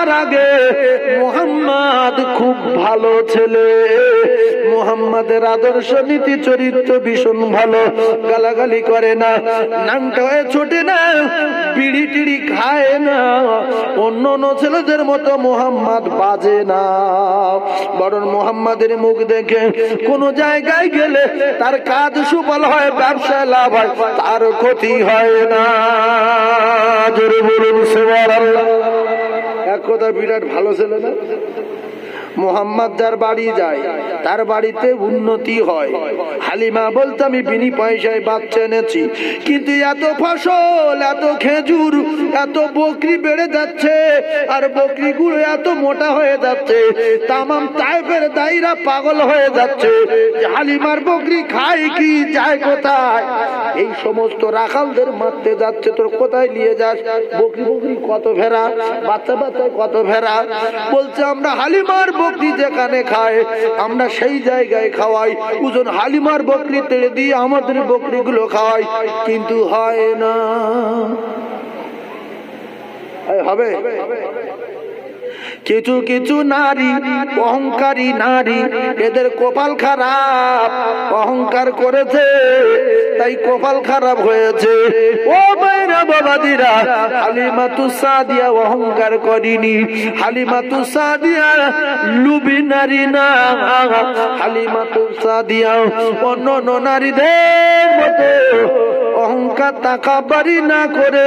আমার আগে মুহাম্মদ খুব ভালো ছেলে, মুহাম্মাদের আদর্শ নীতি চরিত্র ভীষণ ভালো, গালাগালি করে না, নাংটা হয়ে ছোটে না, বিড়ি টিড়ি খায় না, অন্য অন্য ছেলেদের মতো মুহাম্মদ বাজে না। বরং মুহাম্মাদের মুখ দেখে কোন জায়গায় গেলে তার কাজ সুফল হয়, ব্যবসায় লাভ হয়, তার ক্ষতি হয় না। জোরে বলুন সুবহানাল্লাহ। এক কথা বিরাট ভালো ছেলে না? মুহাম্মদ যার বাড়ি যায় তার বাড়িতে উন্নতি হয়। হালিমা বলতে আমি বিনি পয়সায় বাচ্চা এনেছি, কিন্তু এত ফসল, এত খেজুর, এত বকরি বেড়ে যাচ্ছে, আর বকরিগুলো এত মোটা হয়ে যাচ্ছে, তামাম তায়েফের দাইরা পাগল হয়ে যাচ্ছে। হালিমার বকরি খায় কি, যায় কোথায়? এই সমস্ত রাখালদের মারতে যাচ্ছে, তোর কোথায় নিয়ে যাস? বকরি বকরি কত ভেড়া, বাচ্চা বাচ্চা কত ভেড়া। বলছে আমরা হালিমার বকরি যেখানে খায় আমরা সেই জায়গায় খাওয়াই, ওজন হালিমার বকরি তেড়ে দিয়ে আমাদের বকরিগুলো খাওয়াই, কিন্তু হয় না। হবে কিছু কিছু নারী, অহংকারী নারী, এদের কপাল খারাপ, অহংকার করেছে তাই কপাল খারাপ হয়েছে। ও মায়েরা বাবাদিরা, হালিমাতুস সাদিয়া অহংকার করিনি, হালিমাতুস সাদিয়া লুবি নারী না, হালিমাতুস সাদিয়া অন্য অন্য নারীদের মতো অহংকার তাকাবারি না করে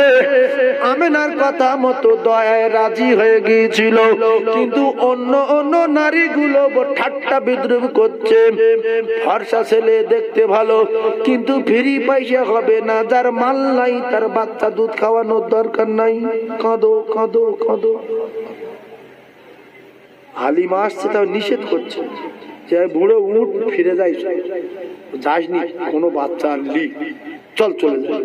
আমেনার কথা মতো দয়ায় রাজি হয়ে গিয়েছিল। কিন্তু অন্য অন্য নারীগুলো ঠাট্টা বিদ্রুপ করছে। ফর্সা ছেলে দেখতে ভালো, কিন্তু ফ্রি পয়সা হবে না, যার মাল নাই তার বাচ্চা দুধ খাওয়ানোর দরকার নাই। কাঁদো কাঁদো কাঁদো। হালিমা আসছে তাও নিষেধ করছে যে বুড়ো উঠ, ফিরে যাই, যাসনি, কোনো বাচ্চা আনলি, চল চলে যাই।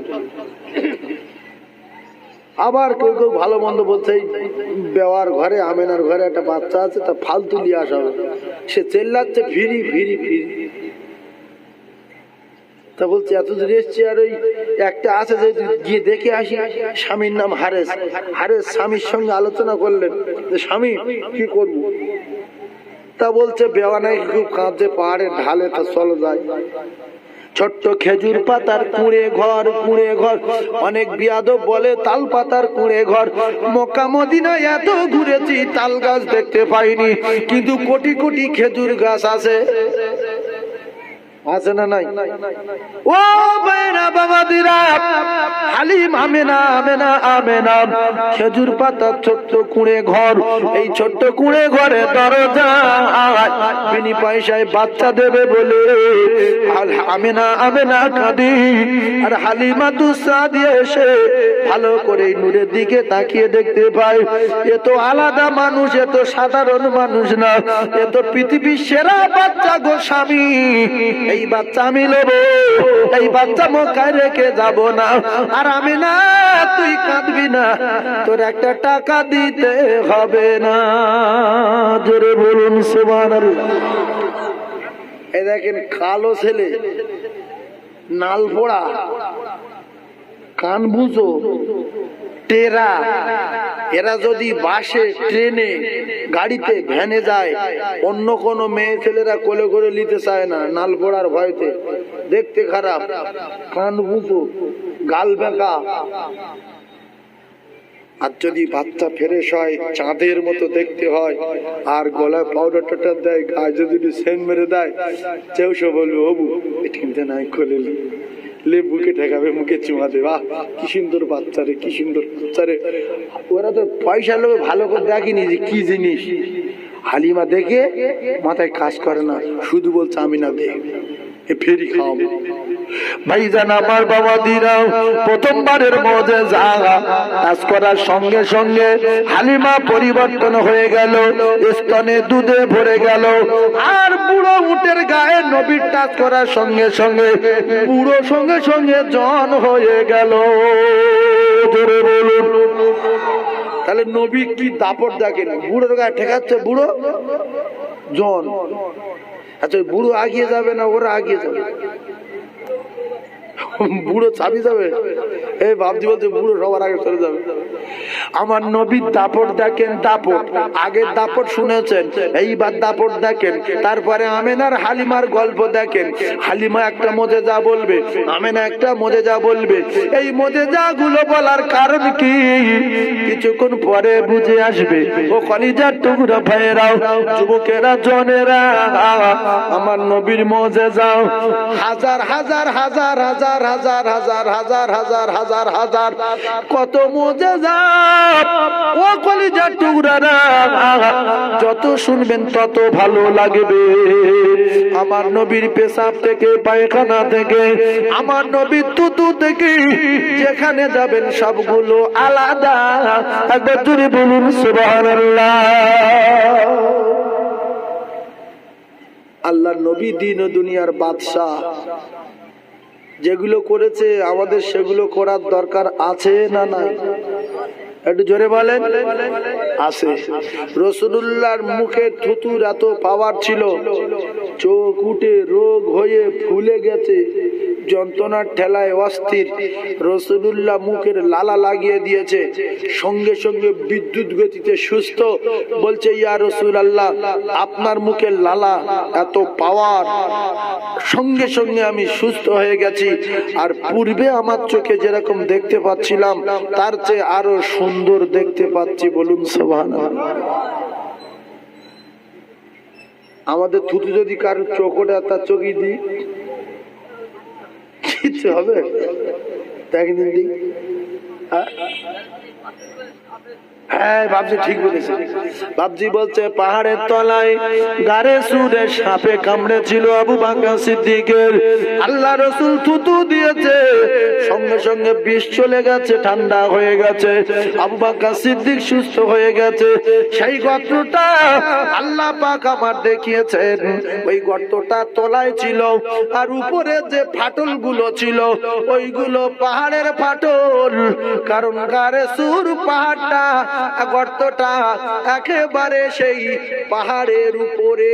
আবার কেউ কেউ ভালো মন্দ বলছে বেওয়ার ঘরে, আমেনার ঘরে একটা বাচ্চা আছে, তা ফালতু নিয়ে আসা হবে, সে চেল্লাচ্ছে ফিরি ফিরি ফিরি। তা বলছে এত দূর এসছি, আর ওই একটা আছে যে গিয়ে দেখে আসি। স্বামীর নাম হারেস। হারেস স্বামীর সঙ্গে আলোচনা করলেন যে স্বামী কি করব? তা বলছে বেওয়া নাই, খুব কাঁদছে, পাহাড়ের ঢালে, তা চলো যাই। ছোট্ট খেজুর পাতার কুঁড়ে ঘর, কুঁড়ে ঘর, অনেক বিয়াদব বলে তাল পাতার কুঁড়ে ঘর। মক্কা মদিনায় এত ঘুরেছি, তাল গাছ দেখতে পাইনি, কিন্তু কোটি কোটি খেজুর গাছ আছে। আছে না নাই? ও বাইরা বাবাদিরা, হালিম আমেনা আমেনা আমেনা খেজুর পাতার ছোট্ট কুঁড়ে ঘর, এই ছোট্ট কুঁড়ে ঘরে দরজা বিনি পয়সায় বাচ্চা দেবে বলে আমেনা আমেনা কাঁদি। আর হালিমাতুস সাদিয়া এসে ভালো করে নূরের দিকে তাকিয়ে দেখতে পায়, এ তো আলাদা মানুষ, এ তো সাধারণ মানুষ না, এ তো পৃথিবীর সেরা বাচ্চা গো স্বামী। এই বাচ্চা আমি নেব, এই বাচ্চা মক্কায় রেখে যাব না। আর আমি না, তুই কাঁদবি না, তোর একটা টাকা দিতে হবে না। জোরে বলুন সুবহানাল্লাহ। এই দেখেন কালো ছেলে, নাল পোড়া, কান বুঝো, টেরা, এরা যদি বাসে, ট্রেনে, গাড়িতে, ভ্যানে যায়, অন্য কোনো মেয়ে ছেলেরা কোলে করে নিতে চায় না, নাল পোড়ার ভয়তে। দেখতে খারাপ, কান বুঝো, গাল বেঁকা। আর যদি বাচ্চা ফ্রেশ হয়, চাঁদের মতো দেখতে হয়, আর গলায় পাউডার টাউডার দেয়, গায়ে যদি সেন্ট মেরে দেয়, কেউ সে বলবে হবু এটিতে নাই খোলে লে, বুকে ঠেকাবে, মুখে চুমা দেবে, বাহ কি সুন্দর বাচ্চা রে, কি সুন্দর বাচ্চা রে। ওরা তো পয়সা লোভে ভালো করে দেখিনি যে কি জিনিস। হালিমা দেখে মাথায় কাজ করে না, শুধু বলছে আমি না দেখ ফেরি খাওয়াবো। ভাইজান আমার বাবা দিরাও প্রথমবারের মুজিজা কাজ করার সঙ্গে সঙ্গে হালিমা পরিবর্তন হয়ে গেল, স্তনে দুধে ভরে গেল। আর বুড়ো উটের গায়ে নবীর টাচ করার সঙ্গে সঙ্গে বুড়ো সঙ্গে সঙ্গে জন হয়ে গেল। জোরে বলুন। তাহলে নবী কি দাপট দেখেন, বুড়োর গায়ে ঠেকাচ্ছে, বুড়ো জন। আচ্ছা বুড়ো আগিয়ে যাবে না ওরা আগিয়ে যাবে? বুড়ো চাবি যাবে, এই বাবজি বলতে বুড়ো সবার আগে চলে যাবে। আমার নবীর দাপট দেখেন, দাপট আগের দাপট শুনেছেন, এইবার দাপট দেখেন। তারপরে আমেনার হালিমার গল্প দেখেন। হালিমা একটা মোজেজা বলবে, আমেনা একটা মোজেজা বলবে। এই মোজেজা গুলো বলার কারণ কি কিছুক্ষণ পরে বুঝে আসবে। ও কলিজার টুকরা ভাইয়েরাও, যুবকেরা, জনেরা, আমার নবীর মোজেজা হাজার হাজার হাজার হাজার হাজার হাজার হাজার হাজার হাজার হাজার কত মোজেজা। ও কলিজার টুকরারা, যত শুনবেন তত ভালো লাগবে। আমার নবীর পেশাব থেকে, পায়খানা থেকে, আমার নবীর তুতু থেকে, যেখানে যাবেন সবগুলো আলাদা। একবার জোরে বলুন সুবহানাল্লাহ। আল্লাহ নবী দিন ও দুনিয়ার বাদশাহ, যেগুলো করেছে আমাদের সেগুলো করার দরকার আছে না নাই? একটু জোরে বলেন। আছে। রাসূলুল্লাহর মুখে থুতুর এত পাওয়ার ছিল, চোখ উঠে রোগ হয়ে ফুলে গেছে, যন্ত্রণার ঠেলায় অস্থির। রাসূলুল্লাহ মুখের লালা লাগিয়ে দিয়েছে, সঙ্গে সঙ্গে বিদ্যুৎ গতিতে সুস্থ। বলছে, ইয়া রাসূলুল্লাহ, আপনার মুখের লালা এত পাওয়ার, সঙ্গে সঙ্গে আমি সুস্থ হয়ে গেছি। আর পূর্বে আমার চোখে যেরকম দেখতে পাচ্ছিলাম তার চেয়ে আরো সুন্দর দেখতে পাচ্ছি। বলুন সুবহানাল্লাহ। আমাদের থুতু যদি কারোর চোখ ওঠে তার চোখই দিই, কিছু হবে? দেখেন দিই। হ্যাঁ বাবজি ঠিক বলেছে। বাবজি বলছে, পাহাড়ের তলায় গারে সুরে সাপে কামড়েছিল আবু বকর সিদ্দিকের। আল্লাহ রাসূল থুতু দিয়েছে, সঙ্গে সঙ্গে বিষ চলে গেছে, ঠান্ডা হয়ে গেছে, আবু বকর সিদ্দিক সুস্থ হয়ে গেছে। সেই গর্তটা আল্লাহ পাক আমার দেখিয়েছেন। ওই গর্তটা তলায় ছিল, আর উপরে যে ফাটল গুলো ছিল ওইগুলো পাহাড়ের ফাটল। কারণ গারে সুর পাহাড়টা, গর্তটা একেবারে সেই পাহাড়ের উপরে।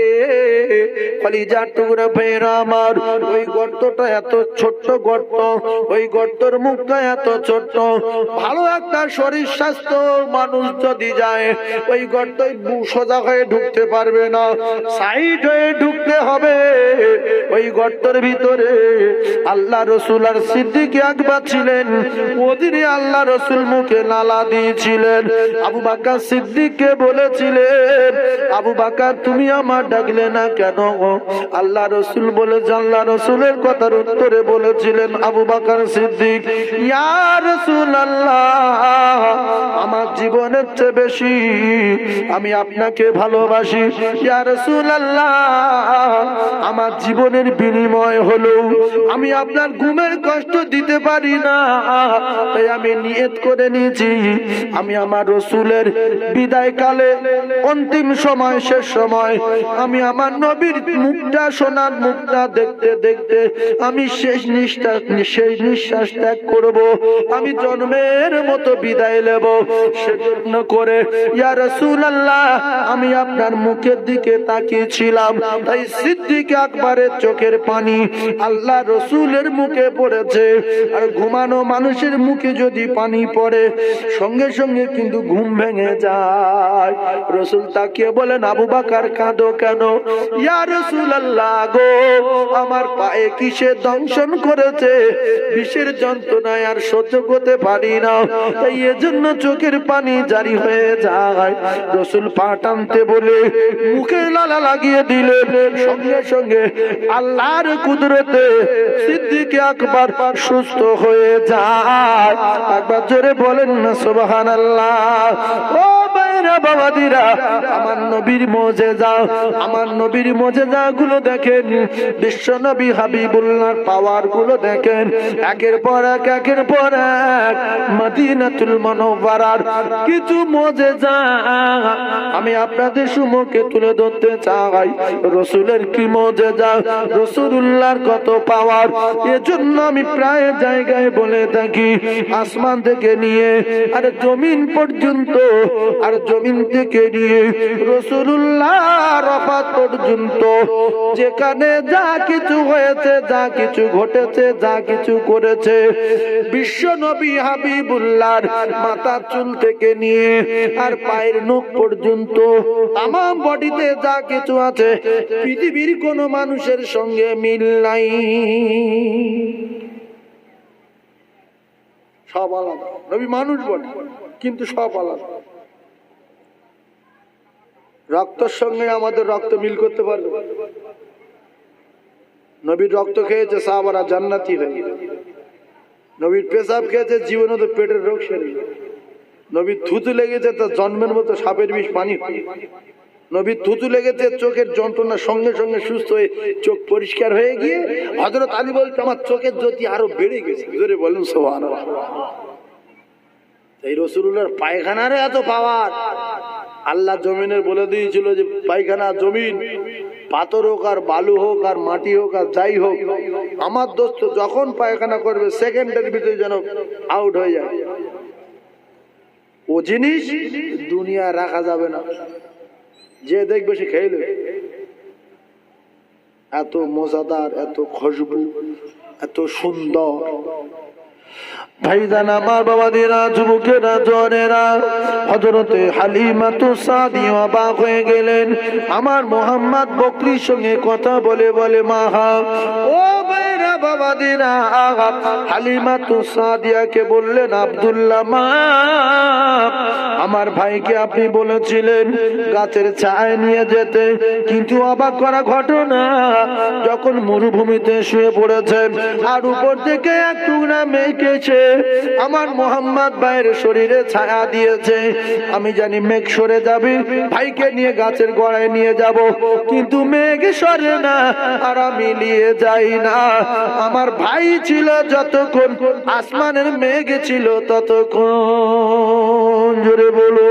কলিজার টুকরা ভাইরা আমার, ওই গর্তটা এত ছোট্ট গর্ত, ওই গর্তের মুখটা এত ছোট্ট। ভালো একটা শরীর স্বাস্থ্য মানুষ যদি যায় ওই গর্তে সোজা হয়ে ঢুকতে পারবে না, সাইড হয়ে ঢুকতে হবে। ওই গর্তের ভিতরে আল্লাহ রাসূল আর সিদ্দিক আকবর ছিলেন। ওদিনে আল্লাহ রাসূল মুখে নালা দিয়েছিলেন। আবু বকর সিদ্দিককে বলেছিলেন, আবু বকর তুমি আমার ডাকলে না কেন? আল্লাহ রাসূল বলে, আল্লাহ রাসূলের কথার উত্তরে বলেছিলেন আবু বকর সিদ্দিক, ইয়া রাসূলুল্লাহ, আমার জীবনের চেয়ে বেশি আমি আপনাকে ভালোবাসি। ইয়া রাসূলুল্লাহ, আমার জীবনের বিনিময় হলো আমি আপনার ঘুমের কষ্ট দিতে পারি না, তাই আমি নিয়ত করে নিয়েছি আমি আমার রাসূলের বিদায় কালে, অন্তিম সময়, শেষ সময়, আমি আমার নবীর মুখটা, সোনার মুখটা দেখতে দেখতে আমি শেষ নিঃশ্বাস ত্যাগ করব, আমি জন্মের মতো বিদায় নেব। সেজন্য করে ইয়া রাসূলুল্লাহ আমি আপনার মুখের দিকে তাকিয়েছিলাম, তাই সিদ্দিক আকবরের চোখের পানি আল্লাহ রাসূলের মুখে পড়েছে। আর ঘুমানো মানুষের মুখে যদি পানি পড়ে সঙ্গে সঙ্গে কিন্তু ঘুম ভেঙে যায়। রাসূল তাকিয়ে বলেন, আবু বকর কাঁদো কেন? ইয়া রাসূলুল্লাহ গো, আমার পায়ে কিসে দংশন করেছে, বিষের যন্ত্রণায় আর সহ্য করতে পারি না, তাই এজন্য চোখের পানি জারি হয়ে যায়। রাসূল পা টানতে বলে মুখে লালা লাগিয়ে দিলেন, সঙ্গে সঙ্গে আল্লাহর কুদরতে সিদ্দিক আকবর সুস্থ হয়ে যায়। একবার জোরে বলেন না সুবহানাল্লাহ। ও ভাইরা বাবাদিরা, আমার নবীর মুজিজা, আমার নবীর মুজিজা গুলো দেখেন, বিশ্ব নবী হাবিবুল্লাহর পাওয়ার গুলো দেখেন। একের পর এক, একের পর এক মদিনাতুল মুনাওয়ারার কিছু মুজিজা আমি আপনাদের সম্মুখে তুলে ধরতে চাই। রাসূলের কি মুজিজা, রাসূলুল্লাহর কত পাওয়ার, এজন্য আমি প্রায় জায়গায় বলে থাকি, আসমান থেকে নিয়ে আর জমিন পর্যন্ত, আর জমিন থেকে থেকে নিয়ে রাসূলুল্লাহ ওয়াফাত পর্যন্ত যেখানে যা কিছু হয়েছে, যা কিছু ঘটেছে, যা কিছু করেছে, বিশ্ব নবী হাবিবুল্লাহর মাথার চুল থেকে নিয়ে আর পায়ের নখ পর্যন্ত তামাম বডিতে যা কিছু আছে পৃথিবীর কোন মানুষের সঙ্গে মিল নাই। সব আলাদা। নবী মানুষ বটে কিন্তু সব আলাদা। রক্তের সঙ্গে আমাদের রক্ত মিল করতে পারবে? নবীর রক্ত খেয়েছে সাহাবারা জান্নাতি হয়ে, নবীর পেশাব খেয়েছে জীবনে তো পেটের রোগ সেরে, নবীর থুতু লেগেছে তার জন্মের মতো সাপের বিষ পানি, নবীর থুতু লেগেছে চোখের যন্ত্রণা সঙ্গে সঙ্গে সুস্থ হয়ে চোখ পরিষ্কার হয়ে গিয়ে হযরত আলী বলতে আমার চোখের জ্যোতি আরো বেড়ে গেছে। জোরে বলেন সুবহানাল্লাহ। এই রাসূলুল্লাহর পায়খানার এত পাওয়ার। আল্লাহ জমিনের বলে দিয়েছিল যে পায়খানা জমিন পাথর হোক আর বালু হোক আর মাটি হোক আর যাই হোক, আমার দোস্ত যখন পায়খানা করবে সেকেন্ডের ভিতরে যেন আউট হয়ে যায়। ও জিনিস দুনিয়া রাখা যাবে না, যে দেখবে সে খেয়ে নেবে। এত মজাদার, এত খুশবু, এত সুন্দর। ভাইজান আমার বাবাদিরা, যুবকেরা, জওয়ানেরা, হযরতে হালিমাতু সাদিয়া অবাক হয়ে গেলেন। আমার মোহাম্মদ বকরির সঙ্গে কথা বলে বলে মাহা ও ভাইরা বাবাদিরা, হালিমাতু সাদিয়াকে বললেন আব্দুল্লাহ মা, আমার ভাইকে আপনি বলেছিলেন গাছের ছায় নিয়ে যেতে, কিন্তু অবাক করা ঘটনা, যখন মরুভূমিতে শুয়ে পড়েছেন আর উপর থেকে এক টুকরা মেঘেছে আমার মোহাম্মদ ভাইয়ের শরীরে ছায়া দিয়েছে। আমি জানি মেঘ সরে যাবে, ভাইকে নিয়ে গাছের গোড়ায় নিয়ে যাব, কিন্তু মেঘ সরে না আর আমি নিয়ে যাই না। আমার ভাই ছিল যতক্ষণ আসমানের মেঘ ছিল ততক্ষণ। জোরে বলো।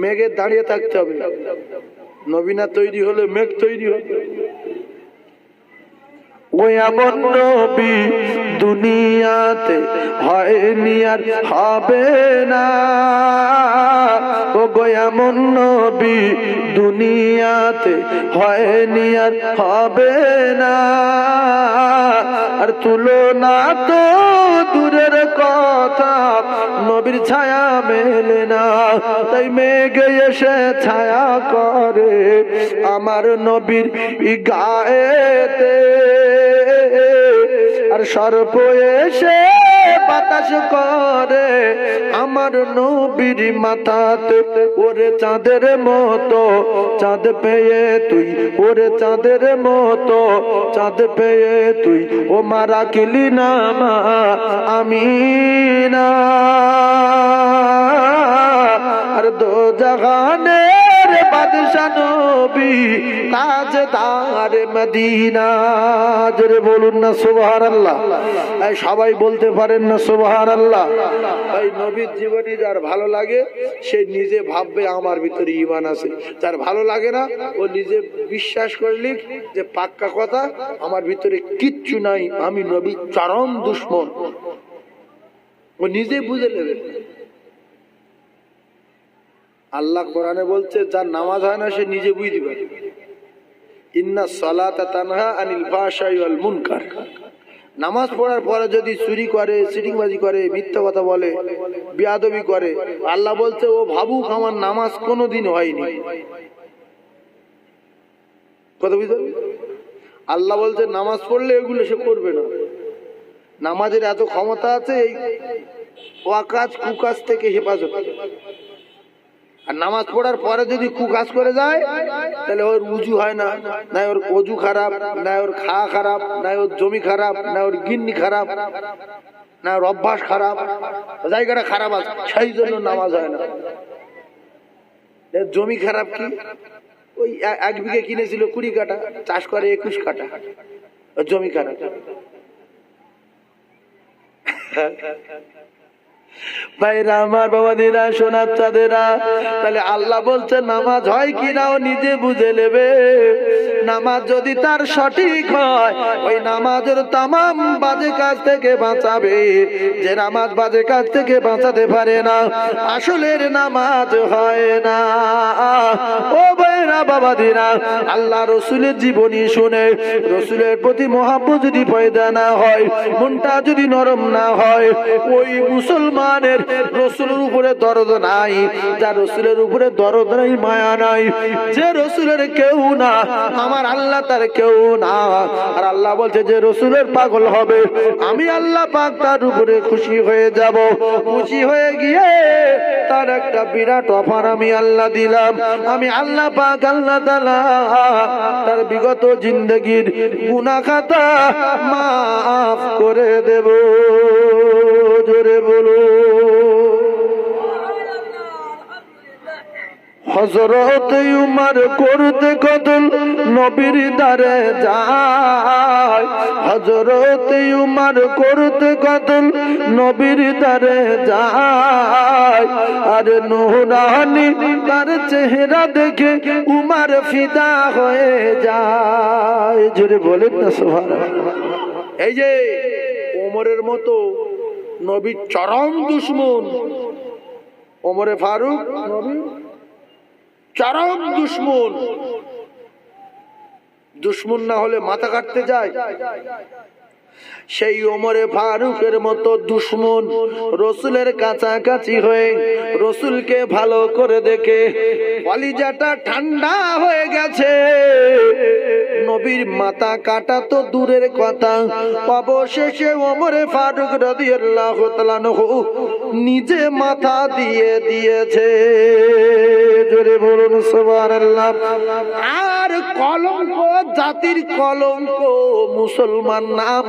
মেঘে দাঁড়িয়ে থাকতে হবে, নবীনা তৈরি হলে মেঘ তৈরি হবে। ওই এমন নবী দুনিয়াতে হয়নি আর হবে না, ও গো এমন নবী দুনিয়াতে হয়নি আর হবে না, আর তুলনা তো দূরের কথা, নবীর ছায়া মেলে না, তাই মেঘে এসে ছায়া করে আমার নবীর গায়েতে, আর সর্প এসে বাতাস করে আমার নবীর মাথাতে। ওরে চাঁদের মতো চাঁদ পেয়ে তুই, ওরে চাঁদের মতো চাঁদ পেয়ে তুই, ও মারা কিলি নামা আমিনা, আর দো জাহানের বাদশা নবী তাজদার মদিনা। জোরে বলুন না সুবহানাল্লাহ। সবাই বলতে পারেন না সুবহানাল্লাহ। এই নবীর জীবনী যার ভালো লাগে সে নিজে ভাববে আমার ভিতরে ঈমান আছে, যার ভালো লাগে না ও নিজে বিশ্বাস করলি যে পাক্কা কথা আমার ভিতরে কিচ্ছু নাই, আমি নবী চরম দুশমন, ও নিজে বুঝে নেবে। আল্লাহ কোরআনে বলছে যার নামাজ হয় না সে নিজে বুঝতে পারে। ইন্না সালাতা তানহা আনিল ফাহশাই ওয়াল মুনকার। নামাজ পড়ার পরে যদি চুরি করে, সিটিংবাজি করে, মিথ্যা কথা বলে, বেয়াদবি করে, আল্লাহ বলছে ও ভাবুক আমার নামাজ কোনোদিন হয়নি। কথা বুঝতে? আল্লাহ বলছে নামাজ পড়লে এগুলো সে করবে না। নামাজের এত ক্ষমতা আছে এই ওয়াকাজ কুকাজ থেকে হেফাজত। আর নামাজ পড়ার পরে যদি কুকাজ করে যায় তাহলে ওর উজু হয় না, না ওর অজু খারাপ, না ওর খাওয়া খারাপ, না ওর জমি খারাপ, না ওর গিন্নি খারাপ, না ওর অভ্যাস খারাপ, জায়গাটা খারাপ আছে সেই জন্য নামাজ হয় না। জমি খারাপ কি, ওই 1 বিঘে কিনেছিল 20 কাঠা, চাষ করে 21 কাঠা, জমি খারাপ। ভাইরা আমার, বাবাদিরা, সোনার চাঁদেরা, তাহলে আল্লাহ বলছে নামাজ হয় কিনা ও নিজে বুঝে নেবে। নামাজ যদি তার সঠিক হয়, ওই নামাজের তামাম বাজে কাজ থেকে বাঁচাবে। যে নামাজ বাজে কাজ থেকে বাঁচাতে পারে না, আসলের নামাজ হয় না। ও ভাইরা বাবাদিরা, আল্লাহ রসুলের জীবনী শুনে রসুলের প্রতি মহাব্বত যদি পয়দা না হয়, মনটা যদি নরম না হয়, ওই মুসলমানের রসুলের উপরে দরদ নাই। যার রসুলের উপরে দরদ নাই, মায়া নাই, যে রসুলের কেউ না, আমার আল্লাহ তার কেউ না। আর আল্লাহ বলছে যে রসুলের পাগল হবে, আমি আল্লাহ পাক তার উপরে খুশি হয়ে যাব। খুশি হয়ে গিয়ে তার একটা বিরাট অফার আমি আল্লাহ দিলাম। আমি আল্লাহ পাক আল্লাহ তাআলা তার বিগত জিন্দেগীর গুনাহ খাতা মাফ করে দেব। জোরে বলো। হযরত উমর করতে কতল নবীর দারে যায়। হযরত উমর করতে কতল নবীর দারে যায়। আর নূরানি তার চেহারা দেখে উমর ফিদা হয়ে যায়। জোরে বলেন না সুবহানাল্লাহ। এই যে ওমরের মতো নবীর চরম দুশমন ওমরে ফারুক, নবীর চরম দুশমন। দুশমন না হলে মাথা কাটতে যায়। সেই ওমরে ফারুকের মতো দুশমন রসুলের কাছাকাছি হয়ে রসুলকে ভালো করে দেখে কলিজাটা ঠান্ডা হয়ে গেছে। নবীর মাথা কাটা তো দূরের কথা, অবশেষে ওমরে ফারুক রাদিয়াল্লাহু তাআলা নিজে মাথা দিয়ে দিয়েছে। জোরে বলুন সুবহানাল্লাহ। আর কলঙ্ক, জাতির কলঙ্ক মুসলমান নাম।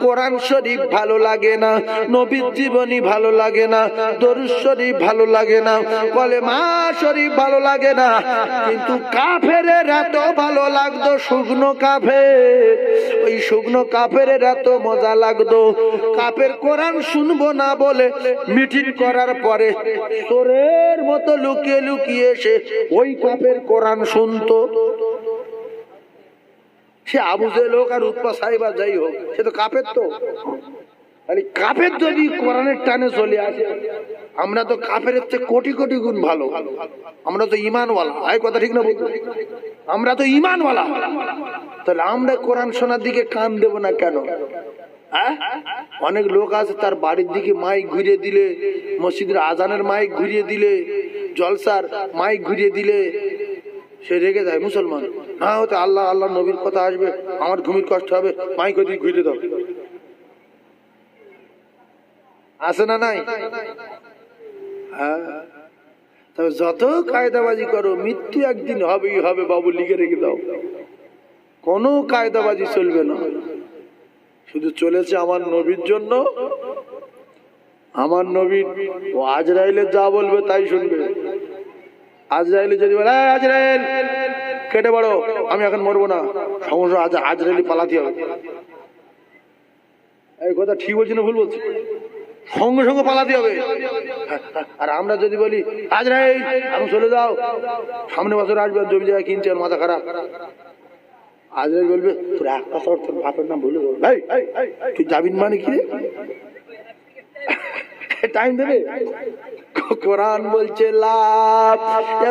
কোরআন শরীফ ভালো লাগে না, নবীর জীবনী ভালো লাগে না, দরুদ শরীফ ভালো লাগে না, কলেমা শরীফ ভালো লাগে না, কিন্তু কাফেরের এত ভালো লাগতো। শুকনো কাফের, ওই শুকনো কাফেরের এত মজা লাগতো। কাফের কোরআন শুনবো না বলে মিটিং করার পরে চোরের মতো লুকিয়ে লুকিয়ে এসে ওই কাফের কোরআন শুনতো। সে আবু জেহেল হোক আর উতবা সাহেব আর যাই হোক, সে তো কাফের। তো কাফের যদি কোরআনের টানে চলে আসে, আমরা তো কাফের চেয়ে কোটি কোটি গুণ ভালো। আমরা তো ইমানওয়ালা। এই কথা ঠিক না বলতো? আমরা তো ইমানওয়ালা। তাহলে আমরা কোরআন শোনার দিকে কান দেব না কেন? অনেক লোক আছে তার বাড়ির দিকে মাইক ঘুরিয়ে দিলে, মসজিদের আজানের মাইক ঘুরিয়ে দিলে, জলসার মাইক ঘুরিয়ে দিলে সে রেগে যায়। মুসলমান না হতে আল্লাহ আল্লাহ নবীর কথা আসবে, আমার ঘুমির কষ্ট হবে, মাইক ওদিকে ঘুরিয়ে দাও। আছে না নাই? হ্যাঁ। তবে যত কায়দাবাজি করো, মৃত্যু একদিন হবেই হবে বাবু, লিখে রেখে দাও। কোনো কায়দাবাজি চলবে না। শুধু চলেছে আমার নবীর জন্য। আমার নবীর ও আজরাইলে যা বলবে তাই শুনবে। আজরাইলে যদি বলে আজরাইল কেটে বড়, আমি এখন মরবো না, সমস্যা আছে, আজরাইলি পালাতে হবে। এই কথা ঠিক বলছি না ভুল বলছি? সঙ্গে সঙ্গে পালাতে হবে। আর আমরা যদি বলি আজরাইল আমি চলে যাও, সামনে বছর আসবে, জমি জায়গা কিনছে, আর মাথা খারাপ, আজরাইল বলবে তোর এক কথা তোর বাপের নাম ভুলে যাবো, তুই যাবিন মানে কি টাইম দেবে? কোরআন বলছে লা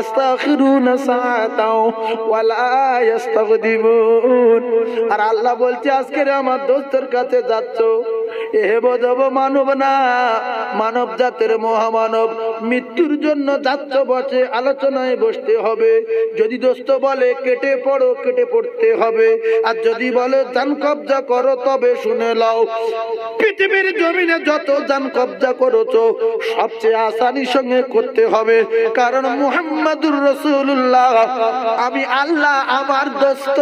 ইস্তাখিরুনা সাআতাও ওয়ালা ইস্তাগদিমুন। আর আল্লাহ বলছে আজকের আমার দোস্তের কাছে যাচ্ছ, এ বদব মানব না, মানব জাতের মহামানব, মৃত্যুর জন্য যাচ্ছ বসে আলোচনায় বসতে হবে। যদি দোস্ত বলে কেটে পড়ো, কেটে পড়তে হবে। আর যদি বলে জান কবজা করো, তবে শুনে লাও, পৃথিবীর জমিনে যত জান কবজা করেছো সবচেয়ে আসানির সঙ্গে করতে হবে। কারণ মুহাম্মাদুর রাসূলুল্লাহ, আমি আল্লাহ আমার দোস্ত।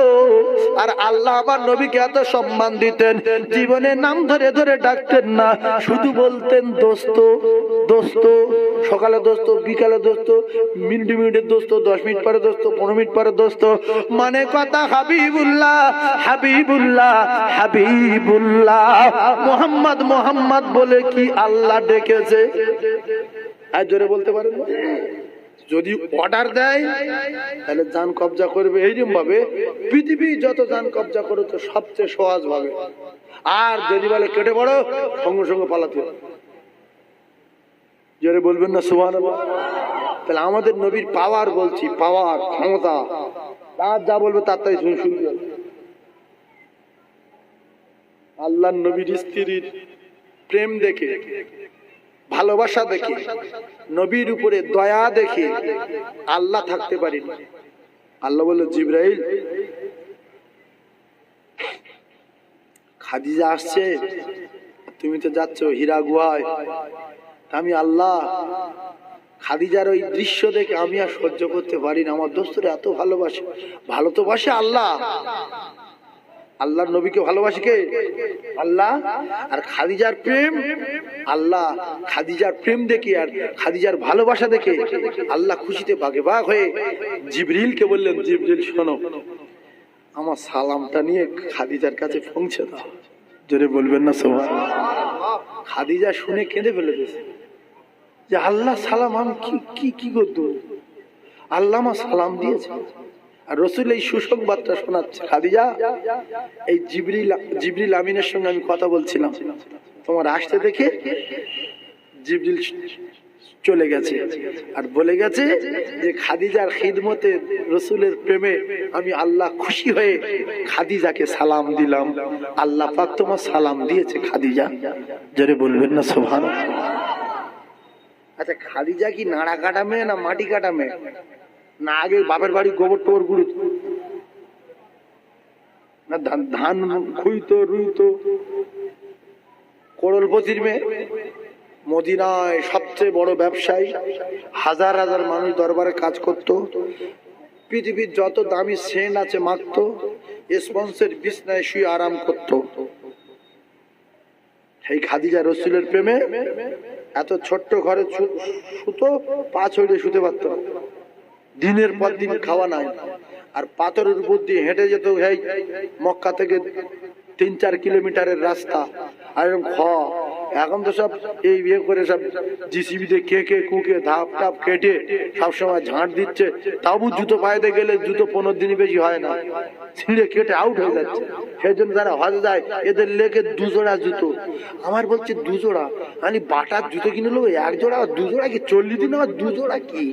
আর আল্লাহ আমার নবীকে এত সম্মান দিতেন, জীবনে নাম ধরে ধরে ডাকতেন না, শুধু বলতেন দোস্ত দোস্ত। সকালে দোস্ত, বিকালে দোস্ত, মিনিটে মিনিটে দোস্ত, 10 মিনিট পরে দোস্ত, 15 মিনিট পরে দোস্ত। মানে কথা হাবিবুল্লাহ হাবিবুল্লাহ হাবিবুল্লাহ। মোহাম্মদ মোহাম্মদ বলে কি আল্লাহ ডেকেছে? আর জোরে বলতে পারেন না? যদি অর্ডার দেয় তাহলে জান কবজা করবে এইরকম ভাবে, পৃথিবী যত জান কবজা করে তো সবচেয়ে সহজ ভাবে। আর যদি বলে কেটে পড়ো, সঙ্গে সঙ্গে পালাতে হবে। জোরে বলবেন না সুবহানাল্লাহ। তাহলে আমাদের নবীর পাওয়ার বলছি, পাওয়ার, ক্ষমতা, তার যা বলবে তার তাই শুনবে। আল্লাহর নবীর স্ত্রীর প্রেম দেখে, ভালোবাসা দেখে, নবীর উপরে দয়া দেখে আল্লাহ থাকতে পারি না। আল্লাহ বলল, জিবরাইল, খাদিজা আসছে, তুমি তো যাচ্ছ হীরা গুহায়। আমি আল্লাহ খাদিজার ওই দৃশ্য দেখে আমি আর সহ্য করতে পারি না। আমার দোস্তরে এত ভালোবাসে, ভালো তো বাসে আল্লাহ। আল্লাহর নবীকে ভালোবাসে কে? আল্লাহ। আর খাদিজার প্রেম, আল্লাহ খাদিজার প্রেম দেখে আর খাদিজার ভালোবাসা দেখে আল্লাহ খুশিতে বাগে বাগ হয়ে জিবরিলকে বললেন, জিবরিল শোনো, আমার সালামটা নিয়ে খাদিজার কাছে পৌঁছে দাও। জোরে বলবেন না সুবহানাল্লাহ। খাদিজা শুনে কেঁদে ফেলে দিয়েছে যে আল্লাহ সালাম আমি কি কি করতে, আল্লাহ আমার সালাম দিয়েছে। আর রসুল এই সুসংবাদটা শোনাচ্ছে, খাদিজা, এই জিবরিল আমিনের সঙ্গে আমি কথা বলছিলাম, তোমার আসতে দেখে জিবরিল চলে গেছে আর বলে গেছে যে খাদিজার খিদমতে, রসুলের প্রেমে আমি আল্লাহ খুশি হয়ে খাদিজাকে সালাম দিলাম। আল্লাহ পাক তোমার সালাম দিয়েছে খাদিজা। জোরে বলবেন না সুবহানাল্লাহ। আচ্ছা, খাদিজা কি নাড়া কাটা মেয়ে না মাটি কাটা মেয়ে? না আগে বাপের বাড়ি গোবর টোবর গুড়িত, না ধান খুইতো রুইতো, করলপতির মেয়ে? মদিনায় সবচেয়ে বড় ব্যবসায়ী, হাজার হাজার মানুষ দরবারে কাজ করত, পৃথিবীর যত দামি সেন্ট আছে মাখতো, স্পন্সের বিছনায় শুয়ে আরাম করত। সেই খাদিজা রসুলের প্রেমে এত ছোট্ট ঘরে শুতো, পা ছড়িয়ে শুতে পারত, দিনের পর দিন খাওয়া নাই। আর পাথরের উপর দিয়ে হেঁটে যেত, এই মক্কা থেকে 3-4 কিলোমিটারের রাস্তা। আর এখন তো সব এই বিয়ে করে সব জিসিবিতে কেকে কুকে ধাপ টাপ কেটে সবসময় ঝাঁট দিচ্ছে, তাও জুতো পায়েতে গেলে জুতো 15 দিনই বেশি হয় না, ছিঁড়ে কেটে আউট হয়ে যাচ্ছে। সেই জন্য যারা হজে যায় এদের লেগে 2 জোড়া জুতো। আমার বলছে 2 জোড়া, আমি বাটার জুতো কিনে নেবো, 1 জোড়া 2 জোড়া কি 40 দিন আমার 2 জোড়া কি?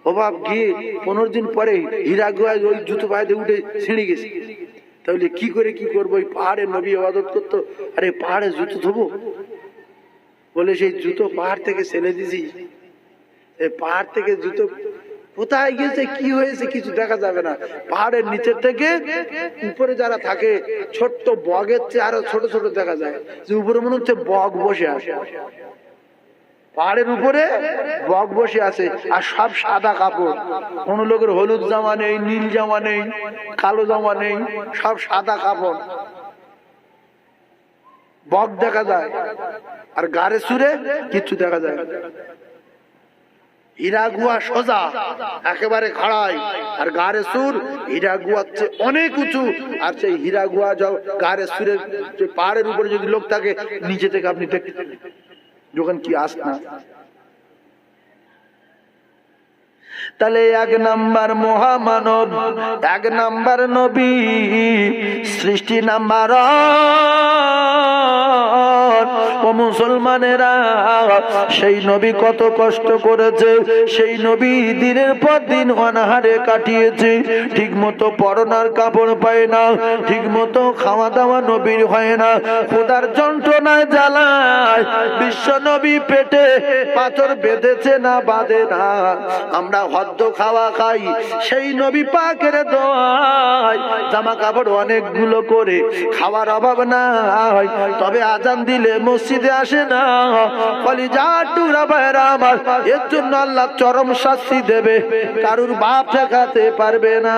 ও বাপ, গিয়ে 15 দিন পরে হীরা গুহায় ওই জুতো পায়েতে উঠে ছিঁড়ে গেছে। তাহলে কি করে কি করবো? ওই পাহাড়ে নবী ইবাদত করতো, আরে পাহাড়ে জুতো ধোবো বলে সেই জুতো পাহাড় থেকে ছেড়ে দিছি। পাহাড় থেকে জুতো কোথায় গেছে, কি হয়েছে কিছু দেখা যাবে না। পাহাড়ের নিচের থেকে উপরে যারা থাকে ছোট্ট বগের চেয়ে আরো ছোট ছোট দেখা যায়, যে উপরে মনে হচ্ছে বগ বসে আছে। পাহাড়ের উপরে বগ বসে আছে, আর সব সাদা কাপড়, কোন লোকের হলুদ জামা নেই, নীল জামা নেই, কালো জামা নেই, সব সাদা কাপড়। বগ দেখা যায়, আর গাড়ে সুরে কিচ্ছু দেখা যায়। হীরা গুহা সোজা একেবারে খাড়াই, আর গাড়ে সুর হীরা গুহার চেয়ে অনেক উঁচু। আর সেই হীরা গুহা গাড়ে সুরের পাহাড়ের উপরে যদি লোক থাকে, নিচে থেকে আপনি দেখতে যখন কি আস না। তাহলে 1 নাম্বার মহামানব, 1 নাম্বার নবী, সৃষ্টি নাম্বার। ও মুসলমানেরা, সেই নবী কত কষ্ট করেছে, সেই নবী দিনের পর দিন অনাহারে কাটিয়েছে, ঠিক মতো পরনার কাপড় পায় না, ঠিক মতো খাওয়া দাওয়া নবীর হয় না, খোদার যন্ত্রণায় জ্বালায় বিশ্ব নবী পেটে পাথর বেঁধেছে না বাঁধে না। আমরা হদ্দ খাওয়া খাই, সেই নবী পাকের দোয়ায় জামা কাপড় অনেকগুলো করে, খাওয়ার অভাব না হয়, তবে আজান দিলে মসজিদে আসে না। কলিজার টুকরা ভাইরা আমার, এর জন্য আল্লাহ চরম শাস্তি দেবে, কারুর বাপ ঠেকাতে পারবে না।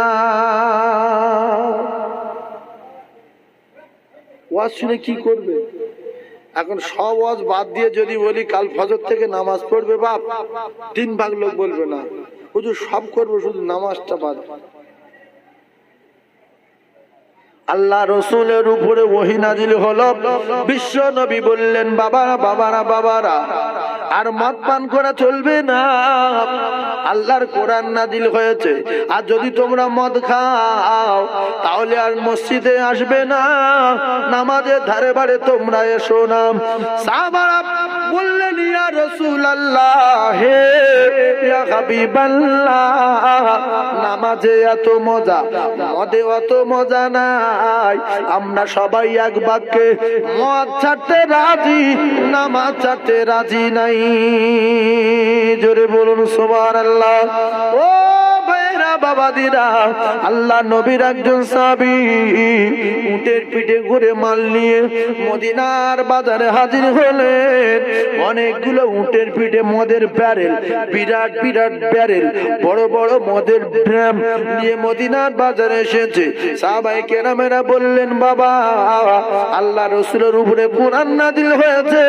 ওয়াজ শুনে কি করবে? এখন সব ওয়াজ বাদ দিয়ে যদি বলি কাল ফজর থেকে নামাজ পড়বে, বাপ 3 ভাগ লোক বলবে না, হুজুর সব করবো শুধু নামাজটা বাদ। আল্লাহ রসুলের উপরে ওহী নাজিল হলো, বিশ্ব নবী বললেন, বাবারা বাবারা বাবারা, আর মদ পান করা চলবে না, আল্লাহর কোরআন নাজিল হয়েছে। আর যদি তোমরা মদ খাও তাহলে আর মসজিদে আসবে না, নামাজের ধারে বারে তোমরা এসো না। সাহাবারা বললেন, ইয়া রাসূলুল্লাহ, হে ইয়া হাবিবাল্লাহ, নামাজে এত মজা, মদে অত মজা নাই। আমরা সবাই এক বাক্যে মদ ছাড়তে রাজি, নামাজ ছাড়তে রাজি নাই। জোরে বলুন সুবহানাল্লাহ। ও ভাইরা বাবাদিরা, আল্লাহ নবীর একজন সাহাবী উটের পিঠে ঘুরে মাল নিয়ে মদিনার বাজারে হাজির হলেন। অনেকগুলো উটের পিঠে মদের ব্যারেল, বিরাট বিরাট ব্যারেল, বড় বড় মদের ড্রাম নিয়ে মদিনার বাজারে এসেছে। সাহাবায়ে কেরামেরা বললেন, বাবা, আল্লাহ রাসূলের উপরে কোরআন নাযিল হয়েছে,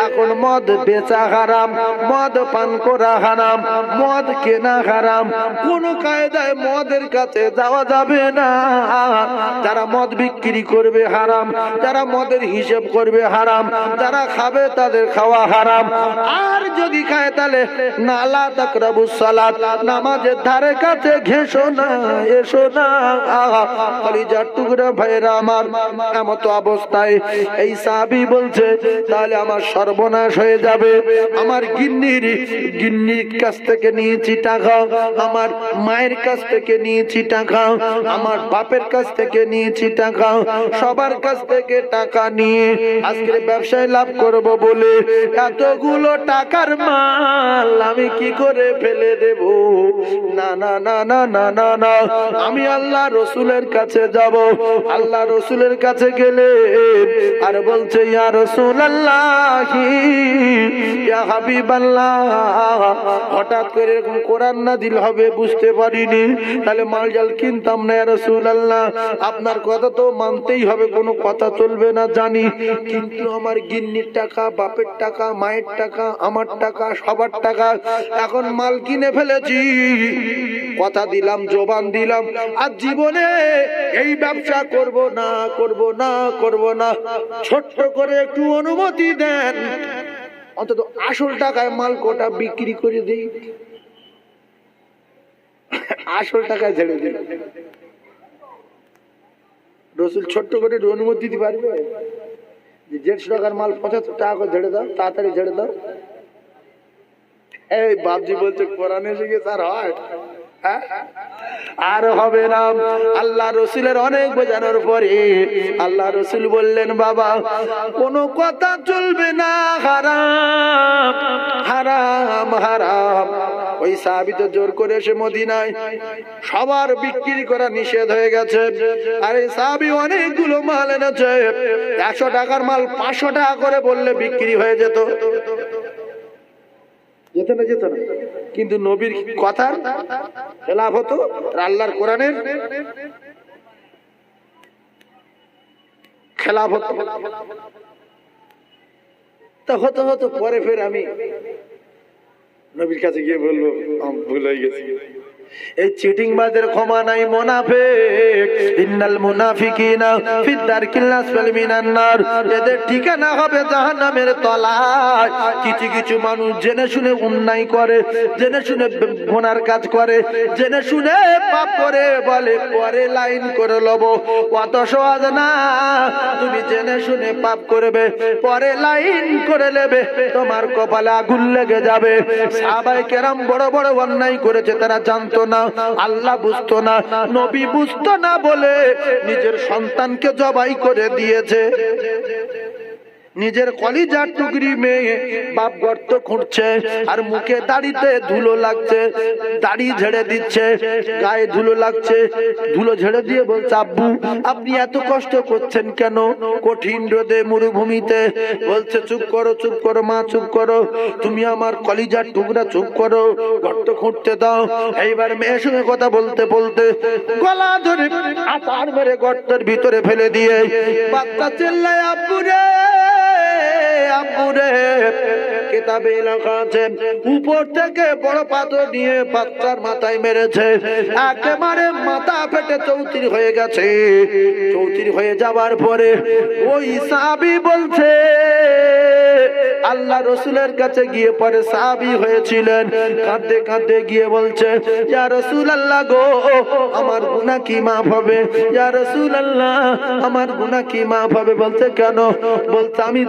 এখন মদ বেচা হারাম, মদ পান করা হারাম, মদ কেনা হারাম, কোন কায়দায় মদের কাছে যাওয়া যাবে না। যারা মদ বিক্রি করবে হারাম, যারা মদের হিসাব করবে হারাম, যারা খাবে তাদের খাওয়া হারাম। আর যদি খায় তাহলে নালা তাকরাবুস সালাত, নামাজের ধারে কাছে ঘেসো না, এসো না। কলিজার টুকরা ভাইরা আমার, এমত অবস্থায় এই সাহাবী বলছে, তাহলে আমার সর্বনাশ হয়ে যাবে। আমার গিন্নির কাছ থেকে নিয়েছি টাকা, আমার মায়ের কাছ থেকে নিয়েছি টাকা, আমার বাপের কাছ থেকে নিয়েছি টাকা, সবার কাছ থেকে টাকা নিয়ে আজকে ব্যবসায় লাভ করব বলে এতগুলো টাকার মাল আমি কি করে ফেলে দেব? না না না না না না না, আমি আল্লাহ রসুলের কাছে যাব। আল্লাহ রসুলের কাছে গেলে আর বলছে, ইয়া রাসূলুল্লাহ, ইয়া হাবিবাল্লাহ, হঠাৎ করে এরকম কোরআন নাযিল হবে বুঝতে পারিনি, তাহলে মাল জাল কিনতাম না। ইয়া রাসূলুল্লাহ, আপনার কথা তো মানতেই হবে, কোনো কথা চলবে না জানি, কিন্তু আমার গিন্নির টাকা, বাপের টাকা, মায়ের টাকা, আমার টাকা, সবার টাকা, এখন মাল কিনে ফেলেছি, কথা দিলাম, জবান দিলাম, আর জীবনে এই ব্যবসা করব না, করব না, করব না। ছোট্ট করে একটু অনুমতি দেন, অন্তত আসল টাকায় মাল কোটা বিক্রি করে দিই, আসল টাকায় ছেড়ে দিই। রসুল ছোট্ট করে অনুমতি দিতে পারবে যে 150 টাকার মাল 75 টাকা করে ঝেড়ে দাও, তাড়াতাড়ি ঝেড়ে দাও? এই বাপজি বলছে কোরআনে শিখে তার হয়, আর হবে না। আল্লাহ রসুলের অনেক বোঝানোর পরে আল্লাহ রসুল বললেন, বাবা, কোনো কথা চলবে না, হারাম হারাম হারাম। ওই সাহাবী তো জোর করে এসে মদিনায় সবার বিক্রি করা নিষেধ হয়ে গেছে। আর এই সাহাবী অনেকগুলো মাল এনেছে, 100 টাকার মাল 500 টাকা করে বললে বিক্রি হয়ে যেত, যেত না, যেত না। কিন্তু নবীর কথার খেলাফ হতো, আল্লাহর কোরআনের খেলাফ হতো। তা হতো হতো, পরে ফের আমি নবীর কাছে গিয়ে বলবো ভুল হয়ে গেছে। এই চিটিং বাজের ক্ষমা নাই মুনাফিক, ইন্নাল মুনাফিকিনা ফি দারকিল আসফালি মিনান নার, এদের ঠিকানা হবে জাহান্নামের তলায়। কিছু কিছু মানুষ জেনে শুনে অন্যায় করে, জেনে শুনে গুনার কাজ করে, জেনে শুনে পাপ করে, বলে পরে লাইন করে লব। কত সহজ না, তুমি জেনে শুনে পাপ করবে, পরে লাইন করে নেবে, তোমার কপালে আগুন লেগে যাবে। সাহাবায়ে কেরাম বড় বড় অন্যায় করেছে, তারা জানতো না, আল্লাহ বুঝতো না, নবী বুঝতো না বলে নিজের সন্তানকে জবাই করে দিয়েছে। নিজের কলিজার টুকরি মেয়ে বাপ গর্ত খুঁড়ছে, আর মুখে দাড়িতে ধুলো লাগছে, দাড়ি ঝেড়ে দিচ্ছে, গায়ে ধুলো লাগছে, ধুলো ঝেড়ে দিয়ে বলছে, আব্বু আপনি এত কষ্ট করছেন কেন কঠিন রোদে মরুভূমিতে? বলছে, চুপ করো, চুপ করো মা, চুপ করো, তুমি আমার কলিজার টুকরা, চুপ করো, গর্ত খুঁড়তে দাও। এইবার মেয়ের সঙ্গে কথা বলতে বলতে গলা ধরে আছাড় মেরে গর্তের ভিতরে ফেলে দিয়ে বাচ্চা চিল্লায়, আব্বু রে, আব্বু রে। কিতাবে লেখা আছে, উপর থেকে বড় পাথর নিয়ে বাচ্চার মাথায় মেরেছে, একেবারে মাথা ফেটে চৌচির হয়ে গেছে। চৌচির হয়ে যাবার পরে ওই সাহাবী বলছে, আল্লাহ রসুলের কাছে গিয়ে পরে সাহাবী হয়েছিলেন। কাঁদতে কাঁদতে গিয়ে বলছে, ইয়া রাসূলুল্লাহ গো, আমার গুনাহ কি মাফ হবে? ইয়া রাসূলুল্লাহ, আমার গুনাহ কি মাফ হবে? বলতে কেন? বলতে আমি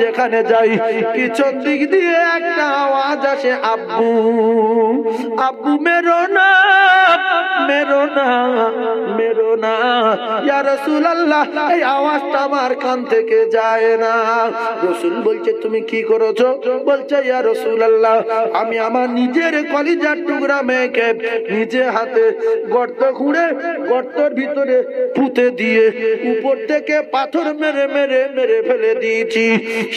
যেখানে যাই পিছন দিক দিয়ে একটা আওয়াজ আসে, আব্বু আব্বু মেরো না, মেরো না, মেরো না। ইয়া রাসূলুল্লাহ, এই আওয়াজটা আমার কান থেকে যায় না। রাসূল বলছে, তুমি কি করেছো? বলছে, ইয়া রাসূলুল্লাহ, আমি আমার নিজের কলিজার টুকরা মেয়েকে নিজে হাতে গর্ত খুঁড়ে গর্তের ভিতরে পুঁতে দিয়ে উপর থেকে পাথর মেরে মেরে মেরে ফেলে দিয়েছি।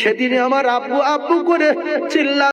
সেদিনে আমার আব্বু আব্বু করে চিল্লা